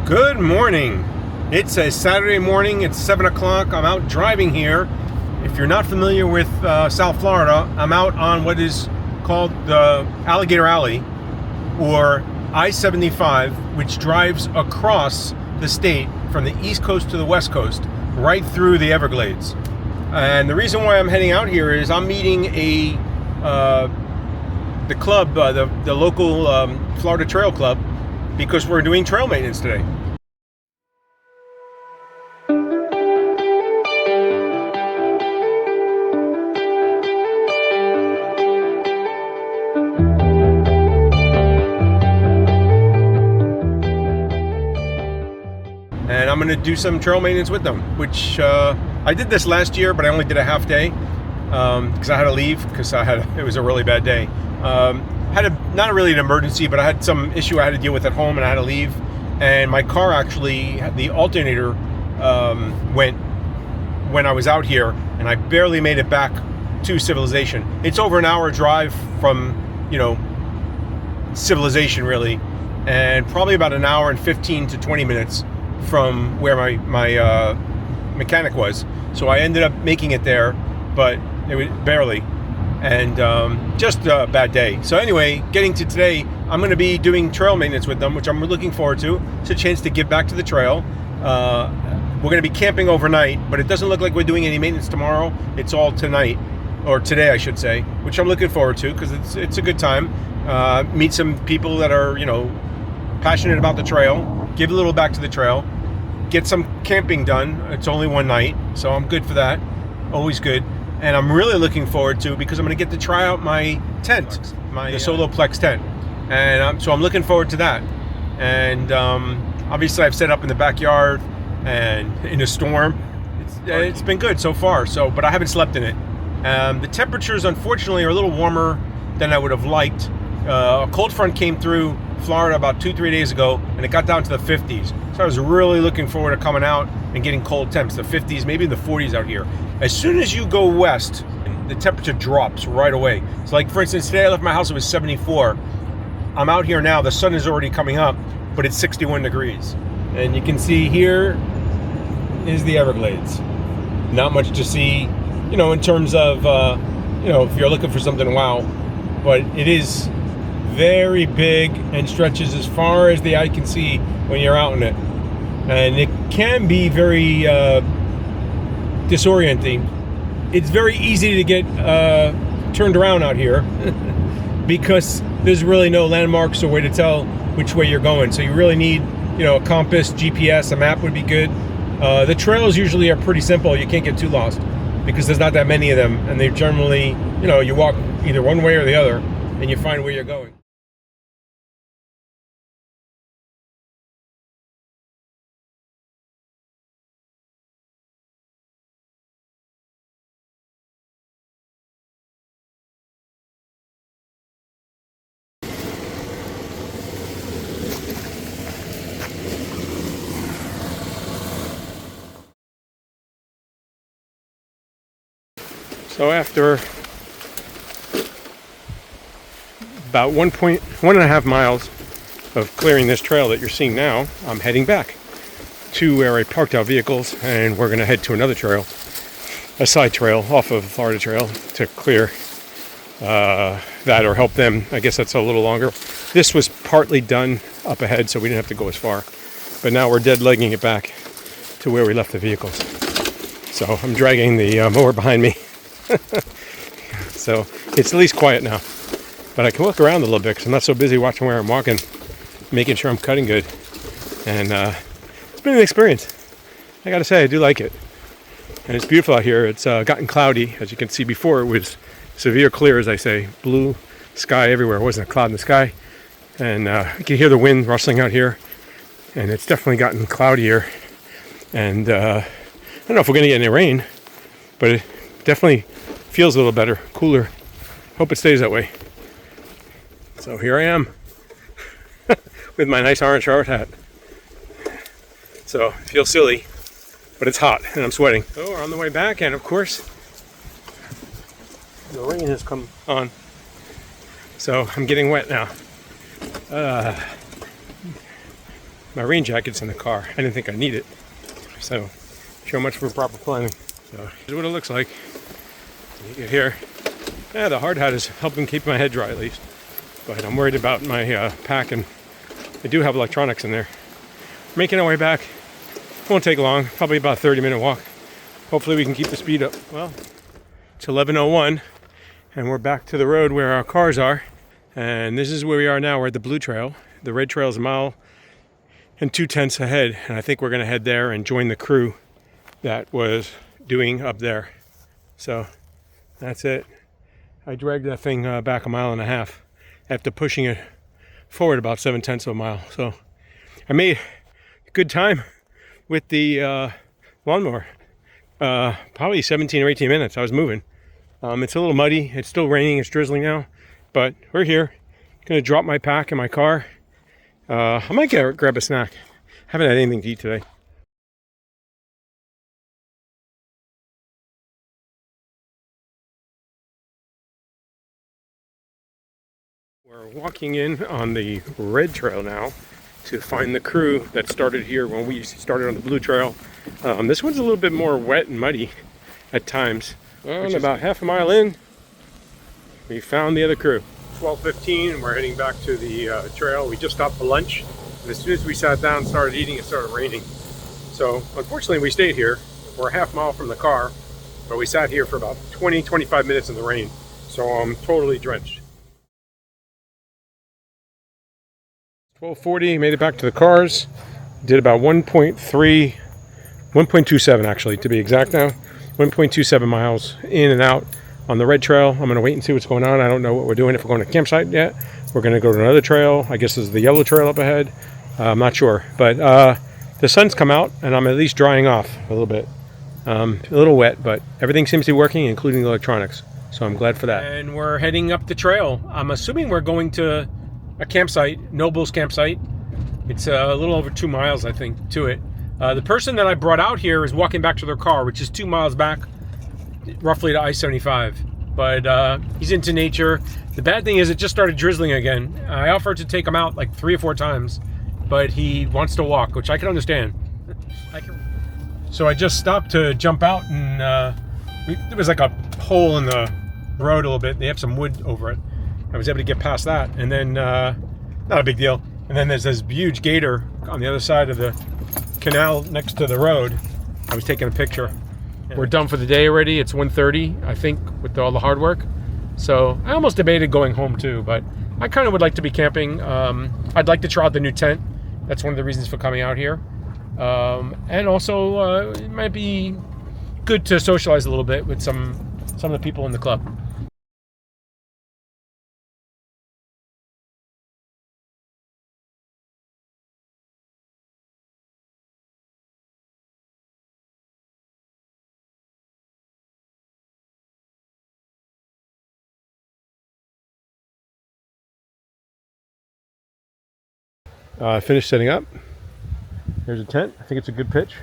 Good morning. It's a Saturday morning. It's 7 o'clock. I'm out driving here. If you're not familiar with South Florida, I'm out on what is called the Alligator Alley, or I-75, which drives across the state from the East Coast to the West Coast, right through the Everglades. And the reason why I'm heading out here is I'm meeting the club, the local Florida Trail Club, because we're doing trail maintenance today. And I'm going to do some trail maintenance with them, which I did this last year, but I only did a half day because I had to leave because it was a really bad day. Not really an emergency, but I had some issue I had to deal with at home, and I had to leave. And my car actually, the alternator went when I was out here, and I barely made it back to civilization. It's over an hour drive from, civilization really, and probably about an hour and 15 to 20 minutes from where my mechanic was. So I ended up making it there, but it was barely. And just a bad day. So anyway, getting to today, I'm going to be doing trail maintenance with them, which I'm looking forward to. It's a chance to give back to the trail. We're going to be camping overnight, but it doesn't look like we're doing any maintenance tomorrow. It's all tonight, or today I should say, which I'm looking forward to because it's a good time. Meet some people that are, passionate about the trail, give a little back to the trail, get some camping done. It's only one night, so I'm good for that. Always good. And I'm really looking forward to, because I'm going to get to try out my tent, the Soloplex tent. And so I'm looking forward to that. And obviously I've set up in the backyard and in a storm. It's been good so far, but I haven't slept in it. The temperatures, unfortunately, are a little warmer than I would have liked. A cold front came through Florida about 2-3 days ago, and it got down to the 50s. So I was really looking forward to coming out and getting cold temps, the 50s, maybe the 40s out here. As soon as you go west, the temperature drops right away. So like, for instance, today I left my house, it was 74. I'm out here now, the sun is already coming up, but it's 61 degrees. And you can see here is the Everglades. Not much to see, in terms of, if you're looking for something wow. But it is very big and stretches as far as the eye can see when you're out in it. And it can be very disorienting. It's very easy to get turned around out here because there's really no landmarks or way to tell which way you're going. So you really need, a compass, GPS, a map would be good. The trails usually are pretty simple. You can't get too lost because there's not that many of them, and they generally, you walk either one way or the other and you find where you're going. So after about 1.5 miles of clearing this trail that you're seeing now, I'm heading back to where I parked our vehicles, and we're going to head to another trail, a side trail off of Florida Trail, to clear that or help them. I guess that's a little longer. This was partly done up ahead, so we didn't have to go as far. But now we're dead legging it back to where we left the vehicles. So I'm dragging the mower behind me. So it's at least quiet now, but I can walk around a little bit because I'm not so busy watching where I'm walking, making sure I'm cutting good. And it's been an experience. I gotta say, I do like it, and it's beautiful out here. It's gotten cloudy, as you can see. Before it was severe clear, as I say, blue sky everywhere. It wasn't a cloud in the sky, and you can hear the wind rustling out here, and it's definitely gotten cloudier. And I don't know if we're gonna get any rain, but it definitely feels a little better, cooler. Hope it stays that way. So here I am with my nice orange hard hat. So it feels silly, but it's hot and I'm sweating. So we're on the way back, and of course the rain has come on. So I'm getting wet now. My rain jacket's in the car. I didn't think I need it. So, so much for proper planning. So, here's what it looks like. You get here. Yeah, the hard hat is helping keep my head dry at least. But I'm worried about my pack, and I do have electronics in there. Making our way back. Won't take long. Probably about a 30-minute walk. Hopefully we can keep the speed up. Well, it's 11:01, and we're back to the road where our cars are. And this is where we are now. We're at the Blue Trail. The Red Trail is a mile and 2/10 ahead, and I think we're going to head there and join the crew that was doing up there. So that's it. I dragged that thing back 1.5 miles after pushing it forward about 7/10 of a mile. So I made a good time with the lawnmower. Probably 17 or 18 minutes. I was moving. It's a little muddy. It's still raining. It's drizzling now, but we're here. Gonna drop my pack in my car. I might grab a snack. Haven't had anything to eat today. We're walking in on the Red Trail now to find the crew that started here when we started on the Blue Trail. This one's a little bit more wet and muddy at times. And about half a mile in, we found the other crew. 12:15, we're heading back to the trail. We just stopped for lunch, and as soon as we sat down and started eating, it started raining. So unfortunately we stayed here. We're a half mile from the car, but we sat here for about 20-25 minutes in the rain. So I'm totally drenched. 12:40, made it back to the cars. Did about 1.27 actually, to be exact now. 1.27 miles in and out on the Red Trail. I'm going to wait and see what's going on. I don't know what we're doing, if we're going to campsite yet. We're going to go to another trail. I guess this is the Yellow Trail up ahead. I'm not sure. But the sun's come out, and I'm at least drying off a little bit. A little wet, but everything seems to be working, including the electronics. So I'm glad for that. And we're heading up the trail. I'm assuming we're going to a campsite, Noble's campsite. It's a little over 2 miles, I think, to it. The person that I brought out here is walking back to their car, which is 2 miles back, roughly to I-75. But he's into nature. The bad thing is it just started drizzling again. I offered to take him out like 3 or 4 times, but he wants to walk, which I can understand. So I just stopped to jump out, and there was like a hole in the road a little bit. They have some wood over it. I was able to get past that, and then not a big deal. And then there's this huge gator on the other side of the canal next to the road. I was taking a picture. We're done for the day already. It's 1:30, I think, with all the hard work. So I almost debated going home too, but I kind of would like to be camping. I'd like to try out the new tent. That's one of the reasons for coming out here. And also it might be good to socialize a little bit with some of the people in the club. Finished setting up. Here's a tent. I think it's a good pitch.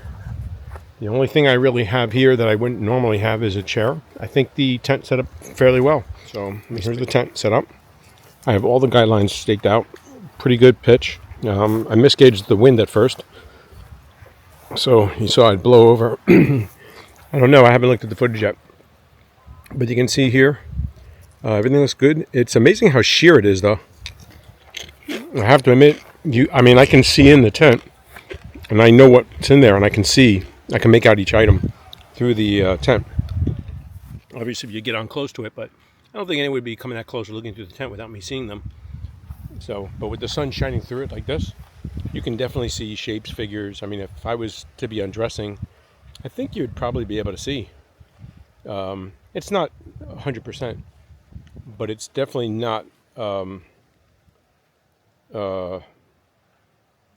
The only thing I really have here that I wouldn't normally have is a chair. I think the tent set up fairly well. So here's the tent set up. I have all the guidelines staked out. Pretty good pitch. I misgauged the wind at first, so you saw it blow over. I don't know. I haven't looked at the footage yet, but you can see here everything looks good. It's amazing how sheer it is, though. I have to admit, I can see in the tent, and I know what's in there, and I can make out each item through the tent. Obviously, if you get on close to it, but I don't think anyone would be coming that close or looking through the tent without me seeing them. So, but with the sun shining through it like this, you can definitely see shapes, figures. I mean, if I was to be undressing, I think you'd probably be able to see. It's not 100%, but it's definitely not.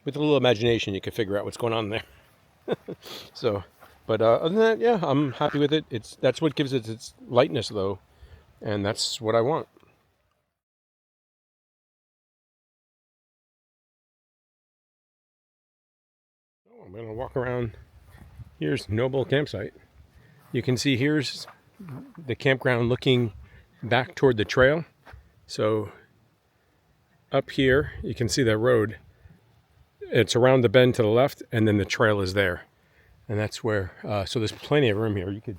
With a little imagination, you can figure out what's going on there. So, but other than that, yeah, I'm happy with it. That's what gives it its lightness, though, and that's what I want. So I'm going to walk around. Here's Noble Campsite. You can see here's the campground looking back toward the trail. So up here, you can see that road. it's around the bend to the left, and then the trail is there. And that's where, so there's plenty of room here. You could,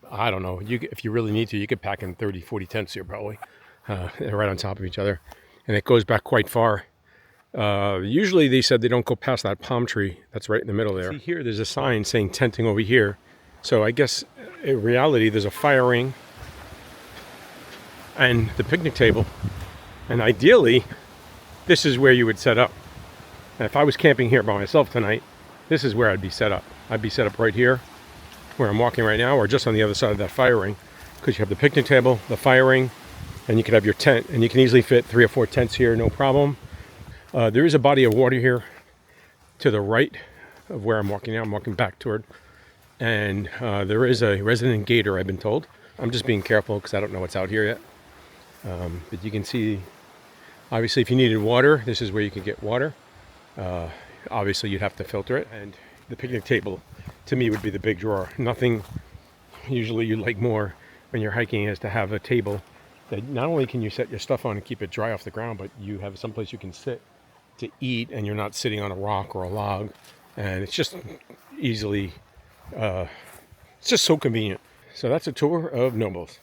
I don't know, if you really need to, you could pack in 30, 40 tents here probably, right on top of each other. And it goes back quite far. Usually they said they don't go past that palm tree that's right in the middle there. See here, there's a sign saying tenting over here. So I guess in reality, there's a fire ring and the picnic table. And ideally, this is where you would set up. And if I was camping here by myself tonight, this is where I'd be set up. I'd be set up right here, where I'm walking right now, or just on the other side of that fire ring, because you have the picnic table, the fire ring, and you could have your tent, and you can easily fit 3 or 4 tents here, no problem. There is a body of water here to the right of where I'm walking now. I'm walking back toward, and there is a resident gator, I've been told. I'm just being careful because I don't know what's out here yet. But you can see, obviously, if you needed water, this is where you could get water. Obviously, you'd have to filter it, and the picnic table, to me, would be the big drawer. Nothing usually you like more when you're hiking is to have a table that not only can you set your stuff on and keep it dry off the ground, but you have someplace you can sit to eat, and you're not sitting on a rock or a log, and it's just easily, it's just so convenient. So that's a tour of Nobles.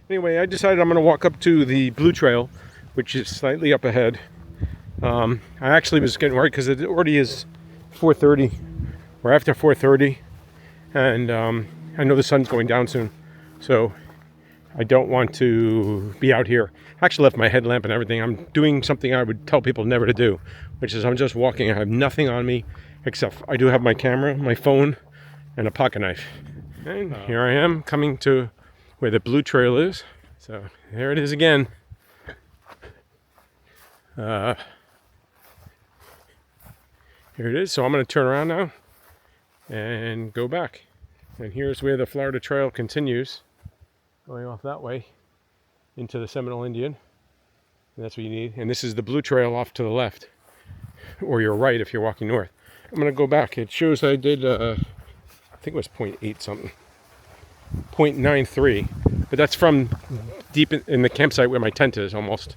Anyway, I decided I'm going to walk up to the Blue Trail, which is slightly up ahead. I actually was getting worried because it already is 4:30, or after 4:30, and I know the sun's going down soon, so I don't want to be out here. I actually left my headlamp and everything. I'm doing something I would tell people never to do, which is I'm just walking. I have nothing on me except I do have my camera, my phone, and a pocket knife. And here I am coming to where the Blue Trail is. So there it is again. Here it is. So I'm going to turn around now and go back. And here's where the Florida Trail continues, going off that way into the Seminole Indian. And that's what you need. And this is the Blue Trail off to the left, or your right if you're walking north. I'm going to go back. It shows I did, I think it was 0.8 something. 0.93, but that's from deep in the campsite where my tent is almost.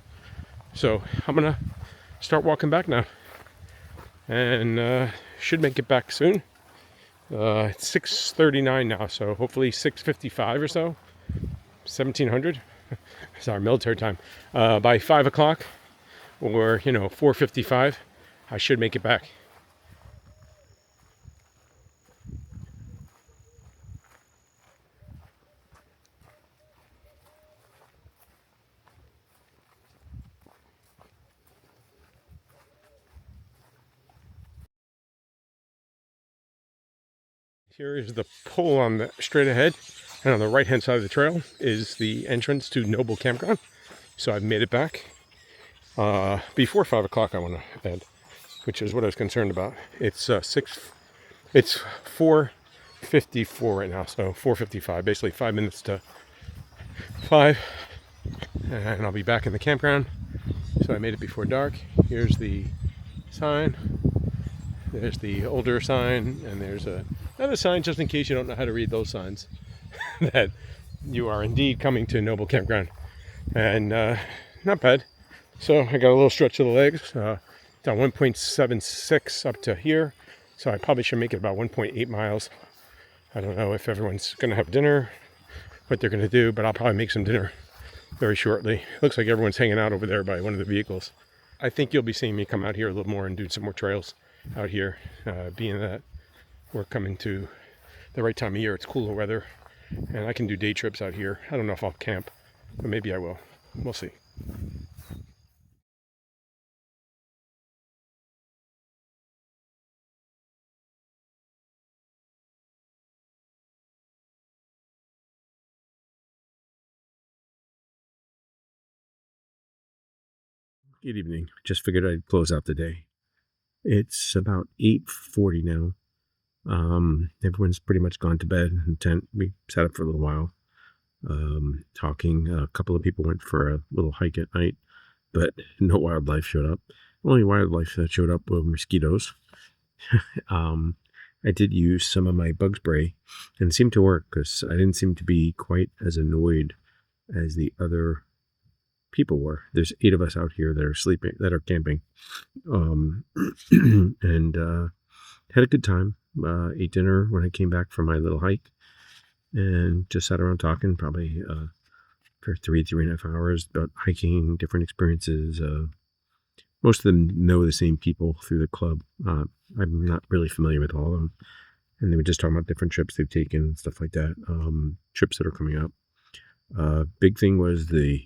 So I'm gonna start walking back now, and should make it back soon. It's 6:39 now, so hopefully 6:55 or so, 1700. It's our military time. By 5 o'clock, or 4:55, I should make it back. Here is the pole on the straight ahead, and on the right hand side of the trail is the entrance to Noble Campground. So I've made it back. Before 5 o'clock I went to bed, which is what I was concerned about. It's 4:54 right now, so 4:55, basically 5 minutes to 5, and I'll be back in the campground. So I made it before dark. Here's the sign. There's the older sign, and there's another sign just in case you don't know how to read those signs that you are indeed coming to Noble Campground. And not bad. So I got a little stretch of the legs, down 1.76 up to here. So I probably should make it about 1.8 miles. I don't know if everyone's going to have dinner, what they're going to do, but I'll probably make some dinner very shortly. Looks like everyone's hanging out over there by one of the vehicles. I think you'll be seeing me come out here a little more and do some more trails out here, being that we're coming to the right time of year. It's cooler weather, and I can do day trips out here. I don't know if I'll camp, but maybe I will. We'll see. Good evening. Just figured I'd close out the day. It's about 8:40 now. Everyone's pretty much gone to bed in the tent. We sat up for a little while. talking. A couple of people went for a little hike at night, but no wildlife showed up. Only wildlife that showed up were mosquitoes. um, I did use some of my bug spray, and it seemed to work because I didn't seem to be quite as annoyed as the other people were. There's 8 of us out here that are sleeping, that are camping, and had a good time. Ate dinner when I came back from my little hike, and just sat around talking probably for 3.5 hours about hiking, different experiences. Most of them know the same people through the club. I'm not really familiar with all of them. And they were just talking about different trips they've taken and stuff like that. Trips that are coming up. Big thing was the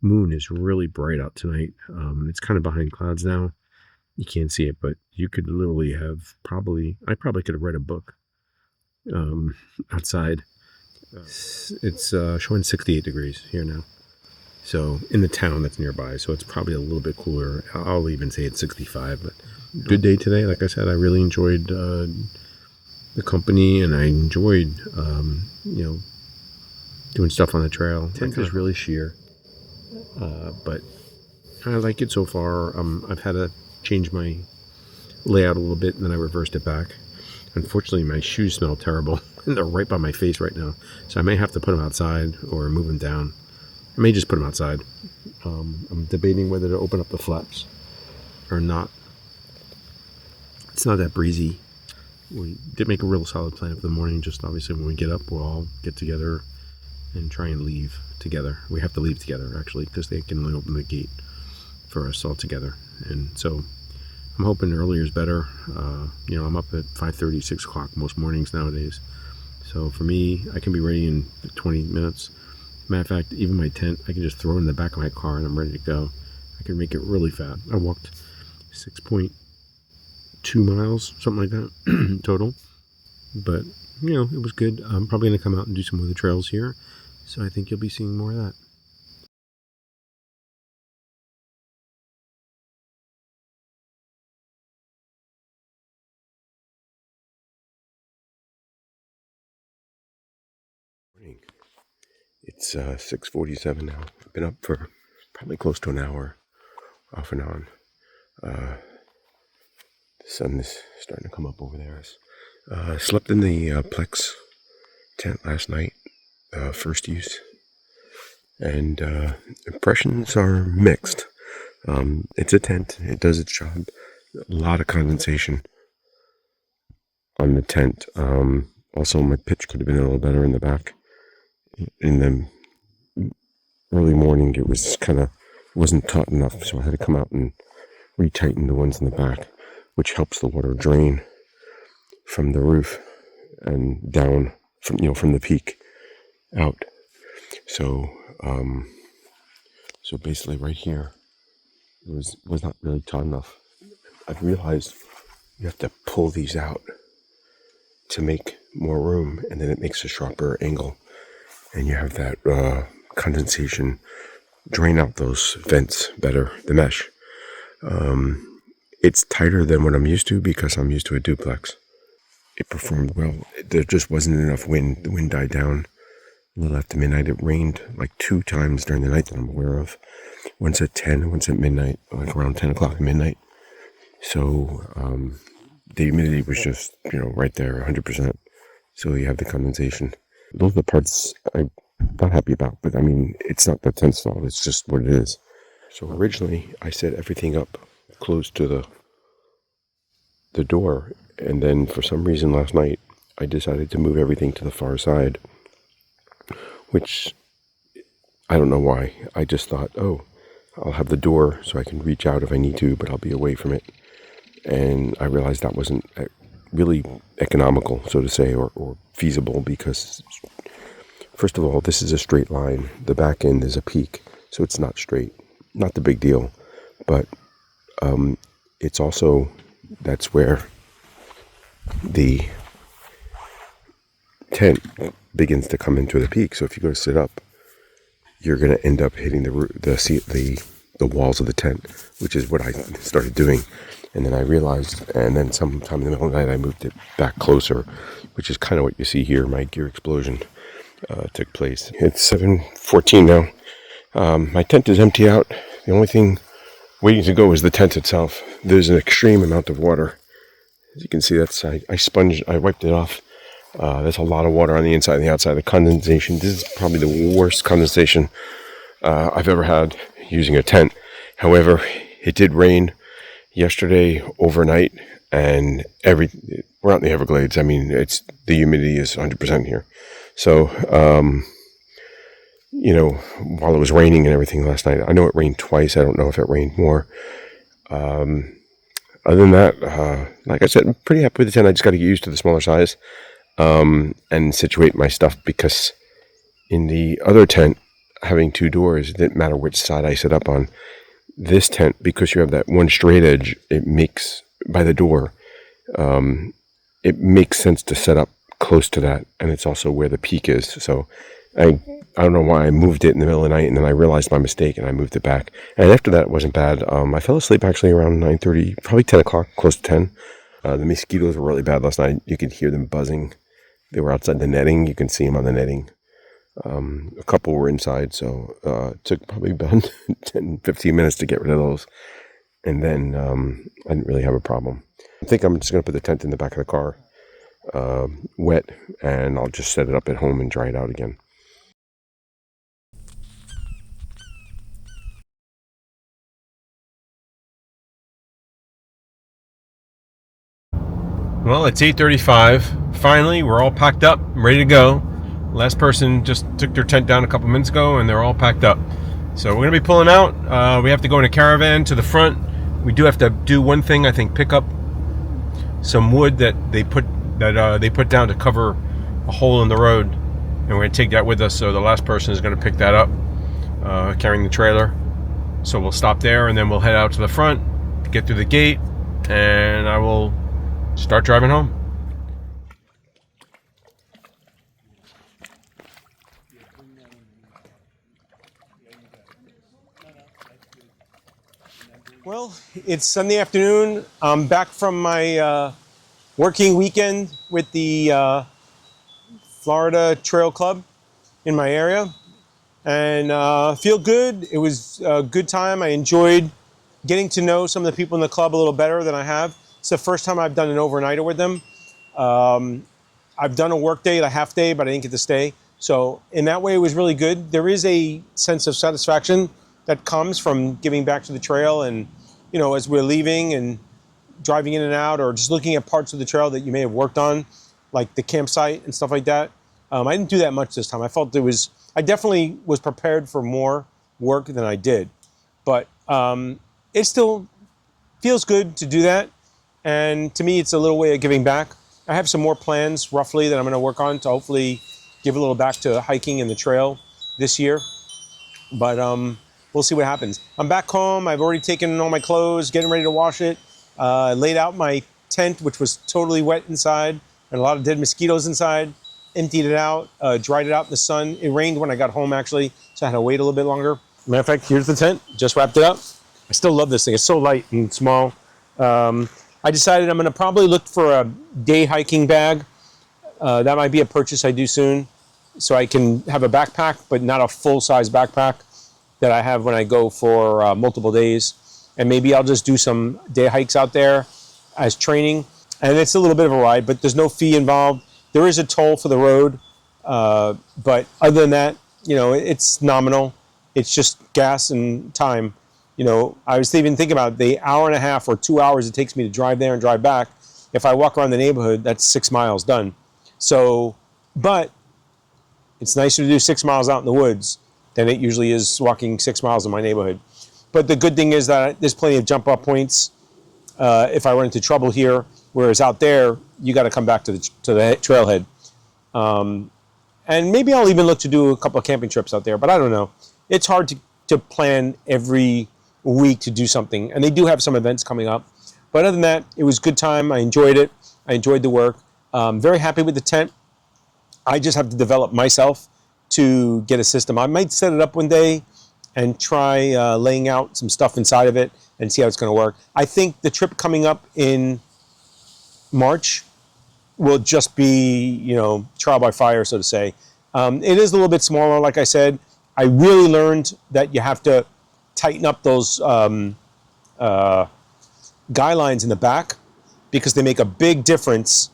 moon is really bright out tonight. It's kind of behind clouds now. You can't see it, but you could literally have I probably could have read a book outside. It's showing 68 degrees here now. So in the town that's nearby, so it's probably a little bit cooler. I'll even say it's 65, but good day today. Like I said, I really enjoyed the company, and I enjoyed, doing stuff on the trail. Tent is really sheer, but I like it so far. I've had to change my layout a little bit, and then I reversed it back. Unfortunately, my shoes smell terrible, and they're right by my face right now, so I may have to put them outside or move them down. I may just put them outside. I'm debating whether to open up the flaps or not. It's not that breezy. We did make a real solid plan for the morning. Just obviously when we get up, we'll all get together and try and leave together. We have to leave together, actually, because they can only open the gate for us all together. And so I'm hoping earlier is better. I'm up at 5:30, 6 o'clock most mornings nowadays. So for me, I can be ready in 20 minutes. Matter of fact, even my tent, I can just throw it in the back of my car and I'm ready to go. I can make it really fast. I walked 6.2 miles, something like that, total. But, it was good. I'm probably going to come out and do some of the trails here. So I think you'll be seeing more of that. Morning. It's 6:47 now. I've been up for probably close to an hour, off and on. The sun is starting to come up over there. I slept in the Plex tent last night, first use, and impressions are mixed. It's a tent. It does its job. A lot of condensation on the tent. Also, my pitch could have been a little better in the back. In the early morning, it was wasn't taut enough, so I had to come out and retighten the ones in the back, which helps the water drain from the roof and down from the peak out. So basically right here it was not really taut enough. I've realized you have to pull these out to make more room, and then it makes a sharper angle, and you have that condensation drain out those vents better, the mesh. It's tighter than what I'm used to because I'm used to a duplex. It performed well. There just wasn't enough wind. The wind died down a little after midnight. It rained like 2 times during the night that I'm aware of. Once at 10, once at midnight, like around 10 o'clock at midnight. So the humidity was just, right there, 100%. So you have the condensation. Those are the parts I'm not happy about, but I mean, it's not the tent's fault. It's just what it is. So originally, I set everything up close to the door, and then for some reason last night, I decided to move everything to the far side, which I don't know why. I just thought, I'll have the door so I can reach out if I need to, but I'll be away from it. And I realized that wasn't really economical, so to say, or feasible, because first of all, this is a straight line. The back end is a peak, so it's not straight. Not the big deal, but it's also, that's where the tent begins to come into the peak. So if you go to sit up, you're going to end up hitting the walls of the tent, which is what I started doing. And then I realized, and then sometime in the middle of the night, I moved it back closer, which is kind of what you see here, my gear explosion. took place. It's 7:14 now. My tent is empty out. The only thing waiting to go is the tent itself. There's an extreme amount of water. As you can see, I wiped it off. There's a lot of water on the inside and the outside. The condensation, this is probably the worst condensation I've ever had using a tent. However, it did rain yesterday overnight, and we're out in the Everglades. I mean, the humidity is 100% here. So, while it was raining and everything last night, I know it rained twice. I don't know if it rained more. Other than that, like I said, I'm pretty happy with the tent. I just got to get used to the smaller size and situate my stuff, because in the other tent, having two doors, it didn't matter which side I set up on. This tent, because you have that one straight edge, it makes, by the door, it makes sense to set up close to that, and it's also where the peak is. So I don't know why I moved it in the middle of the night, and then I realized my mistake and I moved it back. And after that, it wasn't bad. I fell asleep actually around 9:30, probably 10 o'clock, close to 10. The mosquitoes were really bad last night. You could hear them buzzing. They were outside the netting. You can see them on the netting. A couple were inside, so it took probably about 10, 15 minutes to get rid of those. And then I didn't really have a problem. I think I'm just going to put the tent in the back of the car, wet, and I'll just set it up at home and dry it out again. Well, it's 8:35. Finally, we're all packed up, ready to go. Last person just took their tent down a couple minutes ago, and they're all packed up. So we're going to be pulling out. We have to go in a caravan to the front. We do have to do one thing, I think, pick up some wood that they put down to cover a hole in the road, and we're going to take that with us. So the last person is going to pick that up, carrying the trailer. So we'll stop there, and then we'll head out to the front to get through the gate, and I will start driving home. Well, it's Sunday afternoon. I'm back from my working weekend with the Florida Trail Club in my area, and feel good. It was a good time. I enjoyed getting to know some of the people in the club a little better than I have. It's the first time I've done an overnighter with them. I've done a work day, a half day, but I didn't get to stay. So in that way, it was really good. There is a sense of satisfaction that comes from giving back to the trail, and as we're leaving and driving in and out, or just looking at parts of the trail that you may have worked on, like the campsite and stuff like that. I didn't do that much this time. I felt I definitely was prepared for more work than I did, but it still feels good to do that. And to me, it's a little way of giving back. I have some more plans roughly that I'm going to work on to hopefully give a little back to hiking and the trail this year. But we'll see what happens. I'm back home. I've already taken all my clothes, getting ready to wash it. I laid out my tent, which was totally wet inside and a lot of dead mosquitoes inside. Emptied it out, dried it out in the sun. It rained when I got home, actually, so I had to wait a little bit longer. Matter of fact, here's the tent. Just wrapped it up. I still love this thing. It's so light and small. I decided I'm going to probably look for a day hiking bag. That might be a purchase I do soon, so I can have a backpack, but not a full-size backpack that I have when I go for multiple days. And maybe I'll just do some day hikes out there as training. And it's a little bit of a ride, but there's no fee involved. There is a toll for the road, but other than that, it's nominal. It's just gas and time. I was even thinking about the hour and a half or 2 hours it takes me to drive there and drive back. If I walk around the neighborhood, that's 6 miles done. So, but it's nicer to do 6 miles out in the woods than it usually is walking 6 miles in my neighborhood. But the good thing is that there's plenty of jump off points if I run into trouble here, whereas out there, you got to come back to the trailhead. And maybe I'll even look to do a couple of camping trips out there, but I don't know. It's hard to plan every week to do something, and they do have some events coming up. But other than that, it was a good time. I enjoyed it. I enjoyed the work. Very happy with the tent. I just have to develop myself to get a system. I might set it up one day and try laying out some stuff inside of it and see how it's going to work. I think the trip coming up in March will just be, trial by fire, so to say. It is a little bit smaller, like I said. I really learned that you have to tighten up those guy lines in the back because they make a big difference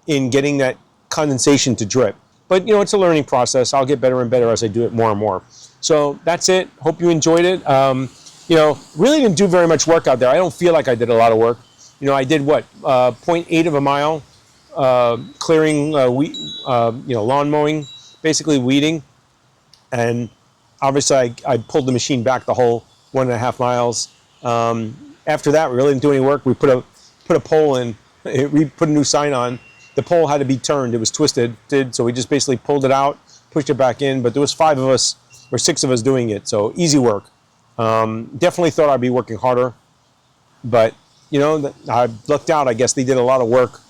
in getting that condensation to drip. But it's a learning process. I'll get better and better as I do it more and more. So that's it. Hope you enjoyed it. Really didn't do very much work out there. I don't feel like I did a lot of work. I did what, 0.8 of a mile, clearing, lawn mowing, basically weeding. And obviously I pulled the machine back the whole 1.5 miles. After that, we really didn't do any work. We put a pole in. We put a new sign on. The pole had to be turned. It was twisted. So we just basically pulled it out, pushed it back in. But there was 5 of us or 6 of us doing it. So easy work. Definitely thought I'd be working harder. But, I lucked out. I guess they did a lot of work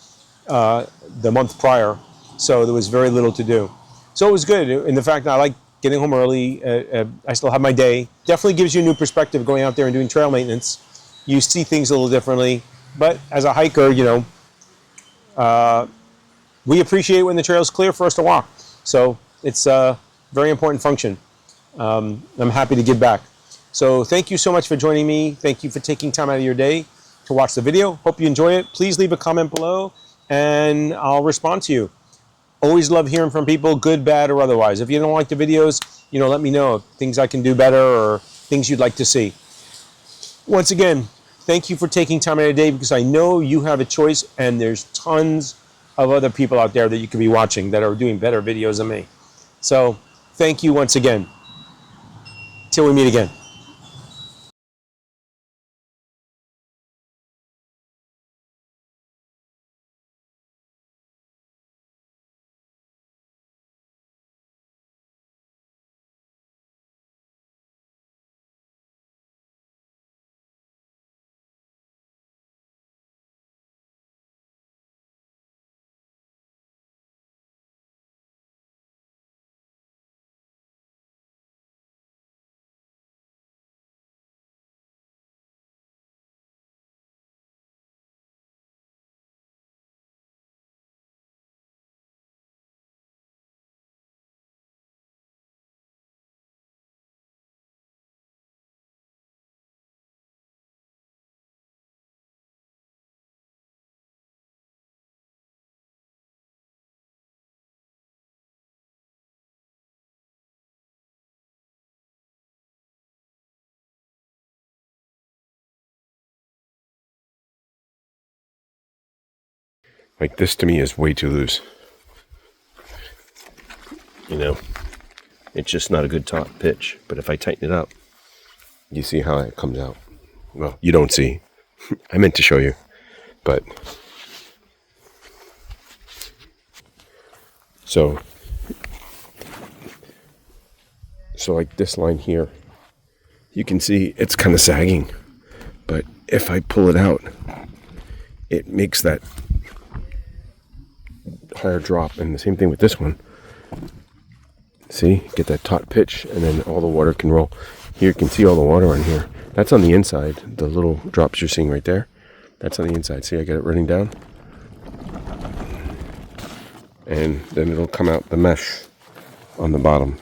the month prior. So there was very little to do. So it was good. And the fact that I like getting home early, I still have my day. Definitely gives you a new perspective going out there and doing trail maintenance. You see things a little differently. But as a hiker, we appreciate when the trail's clear for us to walk. So it's a very important function. I'm happy to give back. So thank you so much for joining me. Thank you for taking time out of your day to watch the video. Hope you enjoy it. Please leave a comment below and I'll respond to you. Always love hearing from people, good, bad, or otherwise. If you don't like the videos, let me know things I can do better or things you'd like to see. Once again, thank you for taking time out of your day because I know you have a choice and there's tons of other people out there that you could be watching that are doing better videos than me. So thank you once again. Till we meet again. Like this to me is way too loose. It's just not a good top pitch. But if I tighten it up, you see how it comes out. Well, you don't see. I meant to show you. But so like this line here, you can see it's kind of sagging. But if I pull it out, it makes that higher drop. And the same thing with this one. See, get that taut pitch and then all the water can roll. Here you can see all the water on here. That's on the inside. The little drops you're seeing right there, that's on the inside. See, I got it running down. And then it'll come out the mesh on the bottom.